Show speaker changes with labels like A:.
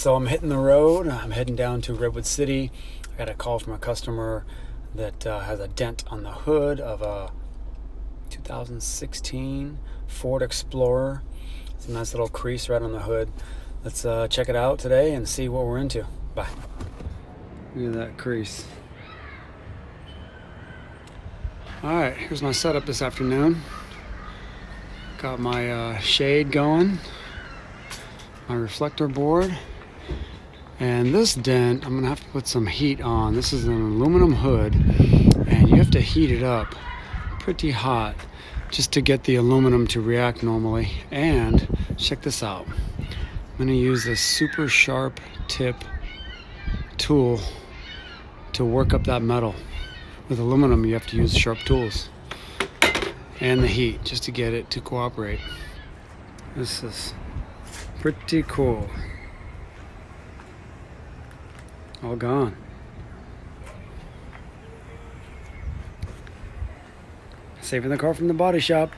A: So I'm hitting the road. I'm heading down to Redwood City. I got a call from a customer that has a dent on the hood of a 2016 Ford Explorer. It's a nice little crease right on the hood. Let's check it out today and see what we're into. Bye. Look at that crease. Alright, here's my setup this afternoon. Got my shade going, my reflector board, and this dent I'm gonna have to put some heat on. This is an aluminum hood, and you have to heat it up pretty hot just to get the aluminum to react normally. And check this out, I'm gonna use this super sharp tip tool to work up that metal. With aluminum you have to use sharp tools and the heat just to get it to cooperate. This is pretty cool. All gone. Saving the car from the body shop.